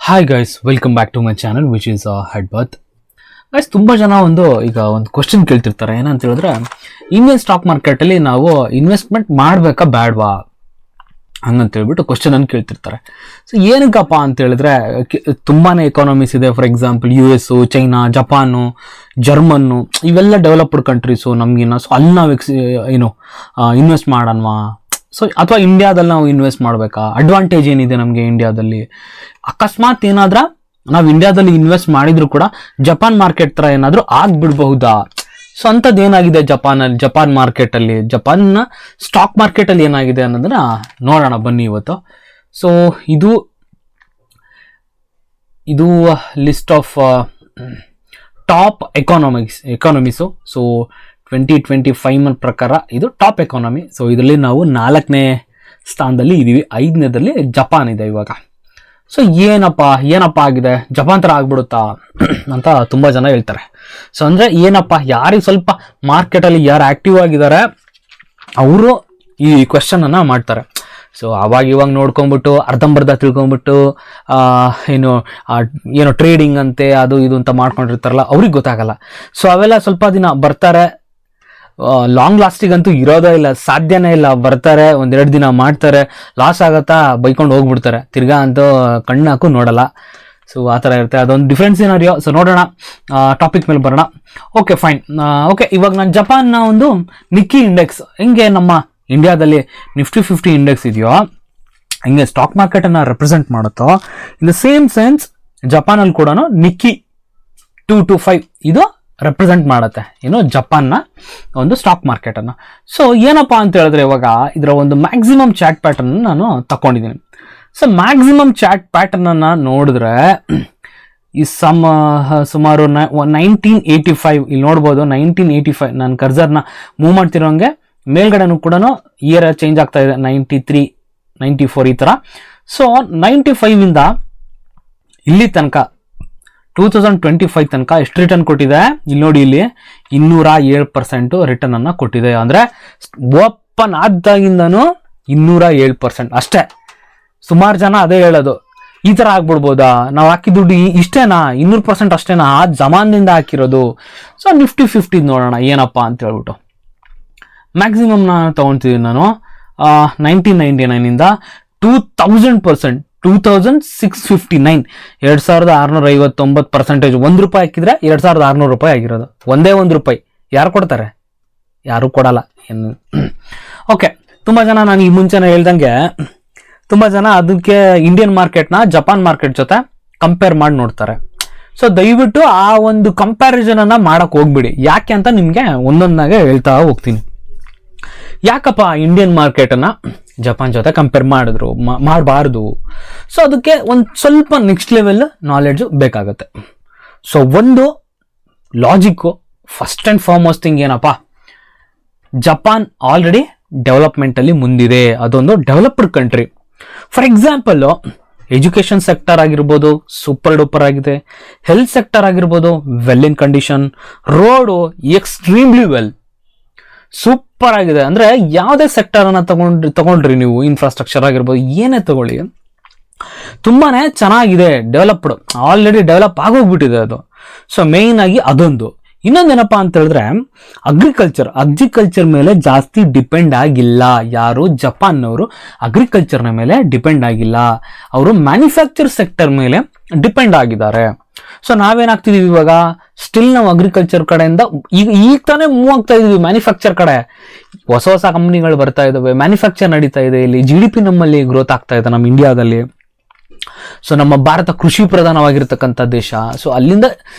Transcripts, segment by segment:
Hi guys, welcome back to my channel which is ಹೆಡ್ಬತ್. Guys, ತುಂಬ ಜನ ಈಗ ಒಂದು ಕ್ವಶನ್ ಕೇಳ್ತಿರ್ತಾರೆ. ಏನಂತ ಹೇಳಿದ್ರೆ, ಇಂಡಿಯನ್ ಸ್ಟಾಕ್ ಮಾರ್ಕೆಟಲ್ಲಿ ನಾವು ಇನ್ವೆಸ್ಟ್ಮೆಂಟ್ ಮಾಡಬೇಕಾ ಬೇಡವಾ ಹಂಗಂತ ಹೇಳ್ಬಿಟ್ಟು ಕ್ವಶನ್ ಅನ್ನು ಕೇಳ್ತಿರ್ತಾರೆ. ಸೊ ಏನಕ್ಕಪ್ಪ ಅಂತ ಹೇಳಿದ್ರೆ, ತುಂಬಾ ಎಕಾನಮೀಸ್ ಇದೆ. For example US, China, Japan, German, ಇವೆಲ್ಲ ಡೆವಲಪ್ಡ್ ಕಂಟ್ರೀಸು ನಮಗಿನ್ನ. ಸೊ ಅಲ್ಲಿ ನಾವು ಇನ್ವೆಸ್ಟ್ ಮಾಡೋಣವಾ? ಸೊ ಅಥವಾ ಇಂಡಿಯಾದಲ್ಲಿ ನಾವು ಇನ್ವೆಸ್ಟ್ ಮಾಡಬೇಕಾ? ಅಡ್ವಾಂಟೇಜ್ ಏನಿದೆ ನಮಗೆ ಇಂಡಿಯಾದಲ್ಲಿ? ಅಕಸ್ಮಾತ್ ಏನಾದ್ರೂ ನಾವು ಇಂಡಿಯಾದಲ್ಲಿ ಇನ್ವೆಸ್ಟ್ ಮಾಡಿದ್ರು ಕೂಡ ಜಪಾನ್ ಮಾರ್ಕೆಟ್ ಥರ ಏನಾದರೂ ಆಗ್ಬಿಡ್ಬಹುದಾ? ಸೊ ಅಂಥದ್ದು ಏನಾಗಿದೆ ಜಪಾನ್ ಮಾರ್ಕೆಟಲ್ಲಿ, ಜಪಾನ್ನ ಸ್ಟಾಕ್ ಮಾರ್ಕೆಟಲ್ಲಿ ಏನಾಗಿದೆ ಅನ್ನೋದನ್ನ ನೋಡೋಣ ಬನ್ನಿ ಇವತ್ತು. ಸೊ ಇದು ಲಿಸ್ಟ್ ಆಫ್ ಟಾಪ್ ಎಕಾನಮೀಸು. ಸೊ 2025 ಪ್ರಕಾರ ಇದು ಟಾಪ್ ಎಕಾನಮಿ. ಸೊ ಇದರಲ್ಲಿ ನಾವು 4ನೇ ಸ್ಥಾನದಲ್ಲಿ ಇದ್ದೀವಿ. 5ನೇದಲ್ಲಿ ಜಪಾನ್ ಇದೆ ಇವಾಗ. ಸೊ ಏನಪ್ಪ ಆಗಿದೆ, ಜಪಾನ್ ಥರ ಆಗ್ಬಿಡುತ್ತಾ ಅಂತ ತುಂಬ ಜನ ಹೇಳ್ತಾರೆ. ಸೊ ಅಂದರೆ ಯಾರಿಗೆ ಸ್ವಲ್ಪ ಮಾರ್ಕೆಟಲ್ಲಿ ಯಾರು ಆ್ಯಕ್ಟಿವ್ ಆಗಿದ್ದಾರೆ ಅವರು ಈ ಕ್ವೆಶನನ್ನು ಮಾಡ್ತಾರೆ. ಸೊ ಇವಾಗ ನೋಡ್ಕೊಂಬಿಟ್ಟು ಅರ್ಧಂಬರ್ಧ ತಿಳ್ಕೊಂಬಿಟ್ಟು ಏನೋ ಟ್ರೇಡಿಂಗ್ ಅಂತೆ ಅದು ಇದು ಅಂತ ಮಾಡ್ಕೊಂಡಿರ್ತಾರಲ್ಲ, ಅವ್ರಿಗೆ ಗೊತ್ತಾಗಲ್ಲ. ಸೊ ಅವೆಲ್ಲ ಸ್ವಲ್ಪ ದಿನ ಬರ್ತಾರೆ, ಲಾಂಗ್ ಲಾಸ್ಟಿಗಂತೂ ಇರೋದೇ ಇಲ್ಲ, ಸಾಧ್ಯನೇ ಇಲ್ಲ. ಬರ್ತಾರೆ, 1-2 ದಿನ ಮಾಡ್ತಾರೆ, ಲಾಸ್ ಆಗತ್ತಾ ಬೈಕೊಂಡು ಹೋಗ್ಬಿಡ್ತಾರೆ, ತಿರ್ಗಾ ಅಂತೂ ಕಣ್ಣಾಕು ನೋಡಲ್ಲ. ಸೊ ಆ ಥರ ಇರುತ್ತೆ. ಅದೊಂದು ಡಿಫ್ರೆನ್ಸ್ ಏನಾರಿಯೋ. ಸೊ ನೋಡೋಣ, ಟಾಪಿಕ್ ಮೇಲೆ ಬರೋಣ. Okay, fine. ಓಕೆ, ಇವಾಗ ನಾನು ಜಪಾನ್ನ ಒಂದು ನಿಕ್ಕಿ ಇಂಡೆಕ್ಸ್ ಹೆಂಗೆ ನಮ್ಮ ಇಂಡಿಯಾದಲ್ಲಿ Nifty 50 ಇಂಡೆಕ್ಸ್ ಇದೆಯೋ ಹಿಂಗೆ ಸ್ಟಾಕ್ ಮಾರ್ಕೆಟನ್ನು ರೆಪ್ರೆಸೆಂಟ್ ಮಾಡುತ್ತೋ, ಇನ್ ದ ಸೇಮ್ ಸೆನ್ಸ್ ಜಪಾನಲ್ಲಿ ಕೂಡ ನಿಕ್ಕಿ 225 ಇದು ರೆಪ್ರೆಸೆಂಟ್ ಮಾಡುತ್ತೆ ಜಪಾನ್ನ ಒಂದು ಸ್ಟಾಕ್ ಮಾರ್ಕೆಟನ್ನು. ಸೊ ಏನಪ್ಪ ಅಂತ ಹೇಳಿದ್ರೆ, ಇವಾಗ ಇದರ ಒಂದು ಮ್ಯಾಕ್ಸಿಮಮ್ ಚಾರ್ಟ್ ಪ್ಯಾಟರ್ನ್ ನಾನು ತಗೊಂಡಿದ್ದೀನಿ. ಸೊ ಮ್ಯಾಕ್ಸಿಮಮ್ ಚಾರ್ಟ್ ಪ್ಯಾಟರ್ನನ್ನು ನೋಡಿದ್ರೆ ಸುಮಾರು 1985 ಇಲ್ಲಿ ನೋಡ್ಬೋದು. 1985 ನಾನು ಕರ್ಸರ್ನ ಮೂವ್ ಮಾಡ್ತಿರೋಂಗೆ ಮೇಲ್ಗಡೆನೂ ಕೂಡ ಇಯರ್ ಚೇಂಜ್ ಆಗ್ತಾ ಇದೆ, 93, 94 ಈ ಥರ. ಸೊ 95ಇಂದ ಇಲ್ಲಿ ತನಕ 2025 ತನಕ ಎಷ್ಟು ರಿಟರ್ನ್ ಕೊಟ್ಟಿದೆ ಇಲ್ಲಿ ನೋಡಿ. ಇಲ್ಲಿ 207% ರಿಟರ್ನ್ ಅನ್ನ ಕೊಟ್ಟಿದೆ. ಅಂದ್ರೆ ಓಪನ್ ಆದಾಗಿಂದನೂ 207% ಅಷ್ಟೇ. ಸುಮಾರು ಜನ ಅದೇ ಹೇಳೋದು, ಈ ತರ ಆಗ್ಬಿಡ್ಬೋದಾ, ನಾವು ಹಾಕಿದ ದುಡ್ಡು ಇಷ್ಟೇನಾ, 200% ಅಷ್ಟೇನಾ, ಆ ಜಮಾನ್ದಿಂದ ಹಾಕಿರೋದು. ಸೊ Nifty 50 ನೋಡೋಣ ಏನಪ್ಪಾ ಅಂತ ಹೇಳ್ಬಿಟ್ಟು. ಮ್ಯಾಕ್ಸಿಮಮ್ ನಾನು ತಗೊಳ್ತಿದ್ದೀನಿ ನಾನು 1999 ಇಂದ 2000%, 2659, 2659%. ₹1 ಹಾಕಿದ್ರೆ ₹2600 ಆಗಿರೋದು. ಒಂದೇ ₹1 ಯಾರು ಕೊಡ್ತಾರೆ? ಯಾರು ಕೊಡಲ್ಲ. ಓಕೆ, ತುಂಬ ಜನ ನಾನು ಈ ಮುಂಚೆನೇ ಹೇಳ್ದಂಗೆ ತುಂಬ ಜನ ಅದಕ್ಕೆ ಇಂಡಿಯನ್ ಮಾರ್ಕೆಟ್ನ ಜಪಾನ್ ಮಾರ್ಕೆಟ್ ಜೊತೆ ಕಂಪೇರ್ ಮಾಡಿ ನೋಡ್ತಾರೆ. ಸೊ ದಯವಿಟ್ಟು ಆ ಒಂದು ಕಂಪ್ಯಾರಿಸನ್ ಅನ್ನ ಮಾಡಕ್ ಹೋಗ್ಬಿಡಿ. ಯಾಕೆ ಅಂತ ನಿಮ್ಗೆ ಒಂದೊಂದಾಗೆ ಹೇಳ್ತಾ ಹೋಗ್ತೀನಿ. ಯಾಕಪ್ಪ ಇಂಡಿಯನ್ ಮಾರ್ಕೆಟನ್ನು ಜಪಾನ್ ಜೊತೆ ಕಂಪೇರ್ ಮಾಡಬಾರ್ದು? ಸೊ ಅದಕ್ಕೆ ಒಂದು ಸ್ವಲ್ಪ ನೆಕ್ಸ್ಟ್ ಲೆವೆಲ್ ನಾಲೆಡ್ಜು ಬೇಕಾಗುತ್ತೆ. ಸೊ ಒಂದು logic, first and foremost thing ಏನಪ್ಪ, ಜಪಾನ್ ಆಲ್ರೆಡಿ ಡೆವಲಪ್ಮೆಂಟಲ್ಲಿ ಮುಂದಿದೆ. ಅದೊಂದು developed country. For example education sector ಆಗಿರ್ಬೋದು ಸೂಪರ್ ಡೂಪರ್ ಆಗಿದೆ, ಹೆಲ್ತ್ ಸೆಕ್ಟರ್ ಆಗಿರ್ಬೋದು well in condition, road extremely well, super ಆಗಿದೆ. ಅಂದ್ರೆ ಯಾವುದೇ ಸೆಕ್ಟರ್ ಅನ್ನ ತಗೊಂಡ್ರಿ ನೀವು, ಇನ್ಫ್ರಾಸ್ಟ್ರಕ್ಚರ್ ಆಗಿರ್ಬೋದು ಏನೇ ತಗೊಳ್ಳಿ, ತುಂಬಾನೇ ಚೆನ್ನಾಗಿದೆ, ಡೆವಲಪ್ಡ್, ಆಲ್ರೆಡಿ ಡೆವಲಪ್ ಆಗೋಗ್ಬಿಟ್ಟಿದೆ ಅದು. ಸೊ ಮೇಯ್ನ್ ಆಗಿ ಅದೊಂದು. ಇನ್ನೊಂದೇನಪ್ಪಾ ಅಂತ ಹೇಳಿದ್ರೆ, ಅಗ್ರಿಕಲ್ಚರ್ ಮೇಲೆ ಜಾಸ್ತಿ ಡಿಪೆಂಡ್ ಆಗಿಲ್ಲ ಯಾರು, ಜಪಾನ್ನವರು ಅಗ್ರಿಕಲ್ಚರ್ನ ಮೇಲೆ ಡಿಪೆಂಡ್ ಆಗಿಲ್ಲ, ಅವರು ಮ್ಯಾನುಫ್ಯಾಕ್ಚರ್ ಸೆಕ್ಟರ್ ಮೇಲೆ ಡಿಪೆಂಡ್ ಆಗಿದ್ದಾರೆ. ಸೊ ನಾವೇನಾಗ್ತಿದೀವಿ ಇವಾಗ, ಸ್ಟಿಲ್ ನಾವು ಅಗ್ರಿಕಲ್ಚರ್ ಕಡೆಯಿಂದ ಈಗ ತಾನೇ ಮೂವ್ ಆಗ್ತಾ ಇದೀವಿ ಮ್ಯಾನುಫ್ಯಾಕ್ಚರ್ ಕಡೆ. ಹೊಸ ಕಂಪ್ನಿಗಳು ಬರ್ತಾ ಇದಾವೆ, ಮ್ಯಾನುಫ್ಯಾಕ್ಚರ್ ನಡೀತಾ ಇದೆ. ಇಲ್ಲಿ GDP ನಮ್ಮಲ್ಲಿ ಗ್ರೋತ್ ಆಗ್ತಾ ಇದೆ ನಮ್ಮ ಇಂಡಿಯಾದಲ್ಲಿ. ಸೊ ನಮ್ಮ ಭಾರತ ಕೃಷಿ ಪ್ರಧಾನವಾಗಿರ್ತಕ್ಕಂಥ ದೇಶ. ಸೊ ಅಲ್ಲಿಂದ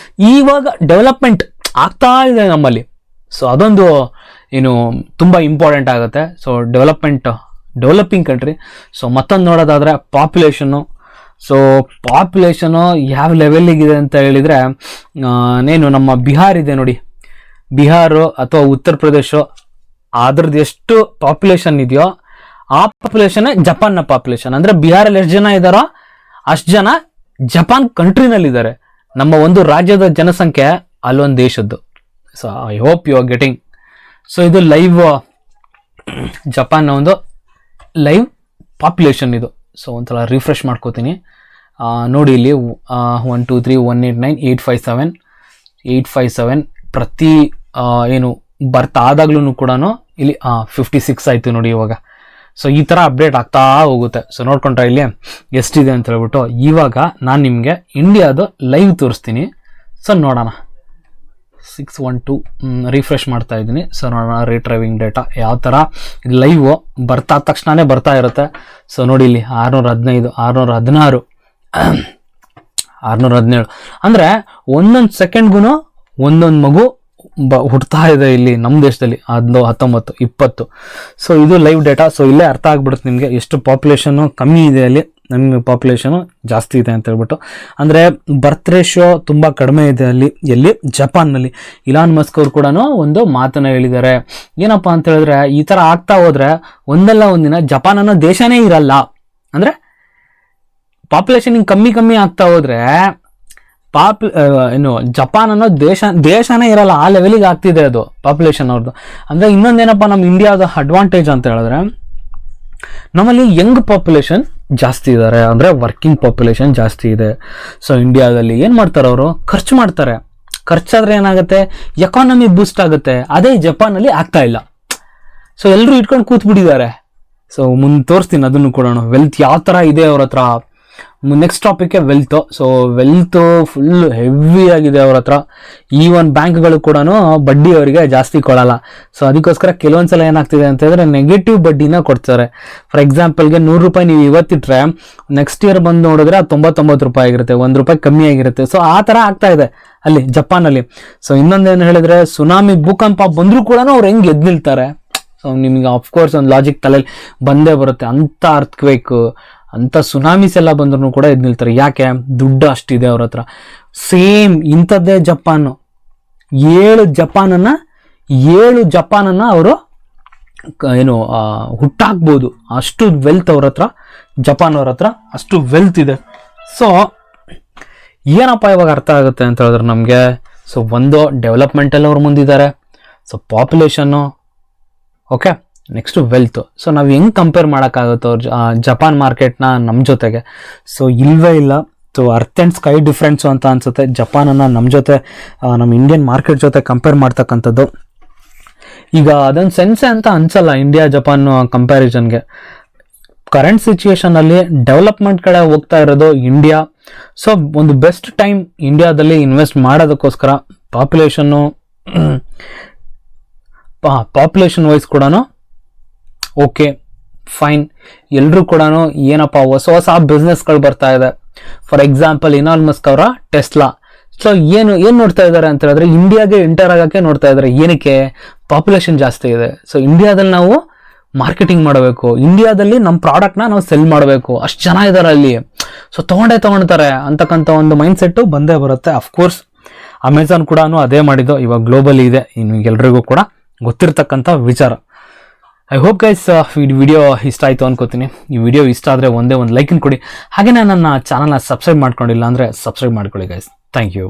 ಇವಾಗ ಡೆವಲಪ್ಮೆಂಟ್ ಆಗ್ತಾ ಇದೆ ನಮ್ಮಲ್ಲಿ. ಸೊ ಅದೊಂದು ತುಂಬಾ ಇಂಪಾರ್ಟೆಂಟ್ ಆಗುತ್ತೆ. So developing country. ಸೊ ಮತ್ತೊಂದು ನೋಡೋದಾದ್ರೆ ಪಾಪ್ಯುಲೇಷನ್ನು. ಸೊ ಪಾಪ್ಯುಲೇಷನು ಯಾವ ಲೆವೆಲ್ಲಿಗಿದೆ ಅಂತ ಹೇಳಿದರೆ, ನಮ್ಮ ಬಿಹಾರ್ ಇದೆ ನೋಡಿ, ಬಿಹಾರು ಅಥವಾ ಉತ್ತರ ಪ್ರದೇಶ, ಅದ್ರದ್ದು ಎಷ್ಟು ಪಾಪ್ಯುಲೇಷನ್ ಇದೆಯೋ ಆ ಪಾಪ್ಯುಲೇಷನ್ ಜಪಾನ್ನ ಪಾಪ್ಯುಲೇಷನ್. ಅಂದರೆ ಬಿಹಾರಲ್ಲಿ ಎಷ್ಟು ಜನ ಇದ್ದಾರೋ ಅಷ್ಟು ಜನ ಜಪಾನ್ ಕಂಟ್ರಿನಲ್ಲಿದ್ದಾರೆ. ನಮ್ಮ ಒಂದು ರಾಜ್ಯದ ಜನಸಂಖ್ಯೆ ಅಲ್ಲೊಂದು ದೇಶದ್ದು. So I hope you are getting. So ಇದು ಲೈವ್ ಜಪಾನ್ನ ಒಂದು ಲೈವ್ ಪಾಪ್ಯುಲೇಷನ್ ಇದು. ಸೊ ಒಂಥರ ರಿಫ್ರೆಶ್ ಮಾಡ್ಕೋತೀನಿ. ನೋಡಿ ಇಲ್ಲಿ 1 2 3 189 857 ಪ್ರತಿ ಏನು ಬರ್ತಾ ಆದಾಗ್ಲೂ ಕೂಡ ಇಲ್ಲಿ 56 ಆಯಿತು ನೋಡಿ ಇವಾಗ. ಸೊ ಈ ಥರ ಅಪ್ಡೇಟ್ ಆಗ್ತಾ ಹೋಗುತ್ತೆ. ಸೊ ನೋಡ್ಕೊಂಡ್ರೆ ಇಲ್ಲಿ ಎಷ್ಟಿದೆ ಅಂತ ಹೇಳ್ಬಿಟ್ಟು ಇವಾಗ ನಾನು ನಿಮಗೆ ಇಂಡಿಯಾದು ಲೈವ್ ತೋರಿಸ್ತೀನಿ. ಸೊ ನೋಡೋಣ 612 ರಿಫ್ರೆಶ್ ಮಾಡ್ತಾ ಇದ್ದೀನಿ. ಸೊ ನೋಡೋಣ ರೀಟ್ರೈವಿಂಗ್ ಡೇಟಾ ಯಾವ ಥರ ಇದು ಲೈವ್ ಬರ್ತಾ ತಕ್ಷಣವೇ ಬರ್ತಾ ಇರುತ್ತೆ. ಸೊ ನೋಡಿ ಇಲ್ಲಿ 615 616 617 ಅಂದರೆ ಒಂದೊಂದು ಸೆಕೆಂಡ್ಗೂ ಒಂದೊಂದು ಮಗು ಹುಡ್ತಾ ಇದೆ ಇಲ್ಲಿ ನಮ್ಮ ದೇಶದಲ್ಲಿ 19 20. ಸೊ ಇದು ಲೈವ್ ಡೇಟಾ. ಸೊ ಇಲ್ಲೇ ಅರ್ಥ ಆಗ್ಬಿಡುತ್ತೆ ನಿಮಗೆ ಎಷ್ಟು ಪಾಪ್ಯುಲೇಷನ್ನು ಕಮ್ಮಿ ಇದೆ ಅಲ್ಲಿ, ನಮ್ಮ ಪಾಪ್ಯುಲೇಷನು ಜಾಸ್ತಿ ಇದೆ ಅಂತ ಹೇಳ್ಬಿಟ್ಟು. ಅಂದರೆ ಬರ್ತ್ ರೇಷಿಯೋ ತುಂಬ ಕಡಿಮೆ ಇದೆ ಅಲ್ಲಿ ಎಲ್ಲಿ ಜಪಾನ್ನಲ್ಲಿ. ಇಲಾನ್ ಮಸ್ಕ್ ಅವರು ಕೂಡ ಒಂದು ಮಾತನ್ನು ಹೇಳಿದ್ದಾರೆ. ಏನಪ್ಪ ಅಂತ ಹೇಳಿದ್ರೆ ಈ ಥರ ಆಗ್ತಾ ಹೋದರೆ ಒಂದಲ್ಲ ಒಂದಿನ ಜಪಾನ್ ಅನ್ನೋ ದೇಶನೇ ಇರಲ್ಲ. ಅಂದರೆ ಪಾಪ್ಯುಲೇಷನ್ ಹಿಂಗೆ ಕಮ್ಮಿ ಆಗ್ತಾ ಹೋದರೆ ಏನು ಜಪಾನ್ ಅನ್ನೋ ದೇಶನೇ ಇರಲ್ಲ, ಆ ಲೆವೆಲಿಗೆ ಆಗ್ತಿದೆ ಅದು ಪಾಪ್ಯುಲೇಷನ್ ಅವ್ರದ್ದು. ಅಂದರೆ ಇನ್ನೊಂದೇನಪ್ಪ ನಮ್ಮ ಇಂಡಿಯಾದ ಅಡ್ವಾಂಟೇಜ್ ಅಂತ ಹೇಳಿದ್ರೆ ನಮ್ಮಲ್ಲಿ ಯಂಗ್ ಪಾಪ್ಯುಲೇಷನ್ ಜಾಸ್ತಿ ಇದ್ದಾರೆ, ಅಂದರೆ ವರ್ಕಿಂಗ್ ಪಾಪ್ಯುಲೇಷನ್ ಜಾಸ್ತಿ ಇದೆ. ಸೊ ಇಂಡಿಯಾದಲ್ಲಿ ಏನು ಮಾಡ್ತಾರೆ ಅವರು, ಖರ್ಚು ಮಾಡ್ತಾರೆ. ಖರ್ಚಾದ್ರೆ ಏನಾಗುತ್ತೆ, ಎಕಾನಮಿ ಬೂಸ್ಟ್ ಆಗುತ್ತೆ. ಅದೇ ಜಪಾನಲ್ಲಿ ಆಗ್ತಾ ಇಲ್ಲ. ಸೊ ಎಲ್ಲರೂ ಇಟ್ಕೊಂಡು ಕೂತ್ಬಿಟ್ಟಿದ್ದಾರೆ. ಸೊ ಮುಂದೆ ತೋರಿಸ್ತೀನಿ ಅದನ್ನು ಕೂಡ, ವೆಲ್ತ್ ಯಾವ ಥರ ಇದೆ ಅವ್ರ ಹತ್ರ. ನೆಕ್ಸ್ಟ್ ಟಾಪಿಕ್ಗೆ wealth. So wealth full heavy ಆಗಿದೆ ಅವ್ರ ಹತ್ರ. ಈವನ್ ಬ್ಯಾಂಕ್ಗಳು ಕೂಡ ಬಡ್ಡಿ ಅವರಿಗೆ ಜಾಸ್ತಿ ಕೊಡಲ್ಲ. ಸೊ ಅದಕ್ಕೋಸ್ಕರ ಕೆಲವೊಂದ್ಸಲ ಏನಾಗ್ತಿದೆ ಅಂತ ಹೇಳಿದ್ರೆ ನೆಗೆಟಿವ್ ಬಡ್ಡಿನ ಕೊಡ್ತಾರೆ. ಫಾರ್ ಎಕ್ಸಾಂಪಲ್ಗೆ 100 ರೂಪಾಯಿ ನೀವು ಇವತ್ತಿಟ್ರೆ ನೆಕ್ಸ್ಟ್ ಇಯರ್ ಬಂದು ನೋಡಿದ್ರೆ ಅದು 99 ರೂಪಾಯಿ ಆಗಿರುತ್ತೆ, 1 ರೂಪಾಯಿ ಕಮ್ಮಿ ಆಗಿರುತ್ತೆ. ಸೊ ಆ ಥರ ಆಗ್ತಾ ಇದೆ ಅಲ್ಲಿ ಜಪಾನಲ್ಲಿ. ಸೊ ಇನ್ನೊಂದೇನು ಹೇಳಿದ್ರೆ ಸುನಾಮಿ ಭೂಕಂಪ ಬಂದರೂ ಕೂಡ ಅವ್ರು ಹೆಂಗೆ ಎದ್ದು ನಿಲ್ತಾರೆ. ಸೊ ನಿಮಗೆ ಆಫ್ಕೋರ್ಸ್ ಒಂದು ಲಾಜಿಕ್ ತಲೆಯಲ್ಲಿ ಬಂದೇ ಬರುತ್ತೆ. ಅಂಥ ಅರ್ಥಕ್ವೇಕ್ ಅಂಥ ಸುನಾಮೀಸ್ ಎಲ್ಲ ಬಂದ್ರೂ ಕೂಡ ಎದ್ದು ನಿಲ್ತಾರೆ. ಯಾಕೆ, ದುಡ್ಡು ಅಷ್ಟಿದೆ ಅವ್ರ ಹತ್ರ. ಸೇಮ್ ಇಂಥದ್ದೇ ಜಪಾನು 7 ಜಪಾನನ್ನು ಅವರು ಏನು ಹುಟ್ಟಾಕ್ಬೋದು, ಅಷ್ಟು ವೆಲ್ತ್ ಅವ್ರ ಹತ್ರ, ಜಪಾನ್ ಅವ್ರ ಹತ್ರ ಅಷ್ಟು ವೆಲ್ತ್ ಇದೆ. ಸೊ ಏನಪ್ಪ ಇವಾಗ ಅರ್ಥ ಆಗುತ್ತೆ ಅಂತ ಹೇಳಿದ್ರೆ ನಮಗೆ, ಸೊ ಒಂದು ಡೆವಲಪ್ಮೆಂಟಲ್ಲಿ ಅವ್ರು ಮುಂದಿದ್ದಾರೆ. So population okay, next wealth. So ನಾವು ಹೆಂಗೆ ಕಂಪೇರ್ ಮಾಡೋಕ್ಕಾಗುತ್ತೋ ಜಪಾನ್ ಮಾರ್ಕೆಟ್ನ ನಮ್ಮ ಜೊತೆಗೆ? ಸೊ ಇಲ್ಲವೇ ಇಲ್ಲ. So earth and sky difference ಅಂತ ಅನಿಸುತ್ತೆ ಜಪಾನನ್ನು ನಮ್ಮ ಜೊತೆ, ನಮ್ಮ ಇಂಡಿಯನ್ ಮಾರ್ಕೆಟ್ ಜೊತೆ ಕಂಪೇರ್ ಮಾಡ್ತಕ್ಕಂಥದ್ದು. ಈಗ ಅದೊಂದು ಸೆನ್ಸೆ ಅಂತ ಅನಿಸಲ್ಲ ಇಂಡಿಯಾ ಜಪಾನ್ ಕಂಪ್ಯಾರಿಸನ್ಗೆ. ಕರೆಂಟ್ ಸಿಚುಯೇಷನಲ್ಲಿ ಡೆವಲಪ್ಮೆಂಟ್ ಕಡೆ ಹೋಗ್ತಾ ಇರೋದು ಇಂಡಿಯಾ. ಸೊ ಒಂದು ಬೆಸ್ಟ್ ಟೈಮ್ ಇಂಡಿಯಾದಲ್ಲಿ ಇನ್ವೆಸ್ಟ್ ಮಾಡೋದಕ್ಕೋಸ್ಕರ ಪಾಪ್ಯುಲೇಷನ್ ವೈಸ್ ಕೂಡ ಓಕೆ ಫೈನ್. ಎಲ್ಲರೂ ಕೂಡ ಏನಪ್ಪ ಹೊಸ ಬಿಸ್ನೆಸ್ಗಳು ಬರ್ತಾ ಇದೆ. ಫಾರ್ ಎಕ್ಸಾಂಪಲ್ ಇಲಾನ್ ಮಸ್ಕ್ ಅವರ ಟೆಸ್ಲಾ. ಸೊ ಏನು ನೋಡ್ತಾ ಇದ್ದಾರೆ ಅಂತ ಹೇಳಿದ್ರೆ ಇಂಡಿಯಾಗೆ ಎಂಟರ್ ಆಗೋಕ್ಕೆ ನೋಡ್ತಾ ಇದ್ದಾರೆ. ಏನಕ್ಕೆ, ಪಾಪ್ಯುಲೇಷನ್ ಜಾಸ್ತಿ ಇದೆ. ಸೊ ಇಂಡಿಯಾದಲ್ಲಿ ನಾವು ಮಾರ್ಕೆಟಿಂಗ್ ಮಾಡಬೇಕು, ಇಂಡಿಯಾದಲ್ಲಿ ನಮ್ಮ ಪ್ರಾಡಕ್ಟ್ನ ನಾವು ಸೆಲ್ ಮಾಡಬೇಕು, ಅಷ್ಟು ಜನ ಇದ್ದಾರೆ ಅಲ್ಲಿ. ಸೊ ತೊಗೊಳ್ತಾರೆ ಅಂತಕ್ಕಂಥ ಒಂದು ಮೈಂಡ್ ಸೆಟ್ಟು ಬಂದೇ ಬರುತ್ತೆ. ಅಫ್ಕೋರ್ಸ್ ಅಮೆಝಾನ್ ಕೂಡ ಅದೇ ಮಾಡಿದ್ದು, ಇವಾಗ ಗ್ಲೋಬಲಿ ಇದೆ, ನಿಮಗೆಲ್ರಿಗೂ ಕೂಡ ಗೊತ್ತಿರ್ತಕ್ಕಂಥ ವಿಚಾರ. ಐ ಹೋಪ್ ಗೈಸ್ ಈ ವಿಡಿಯೋ ಇಷ್ಟ ಆಯಿತು ಅನ್ಕೋತೀನಿ. ಈ ವಿಡಿಯೋ ಇಷ್ಟ ಆದರೆ ಒಂದೇ ಒಂದು ಲೈಕನ್ನು ಕೊಡಿ. ಹಾಗೆಯೇ ನನ್ನ ಚಾನಲ್ನ ಸಬ್ಸ್ಕ್ರೈಬ್ ಮಾಡ್ಕೊಂಡಿಲ್ಲ ಅಂದರೆ ಸಬ್ಸ್ಕ್ರೈಬ್ ಮಾಡ್ಕೊಳ್ಳಿ ಗೈಸ್. Thank you.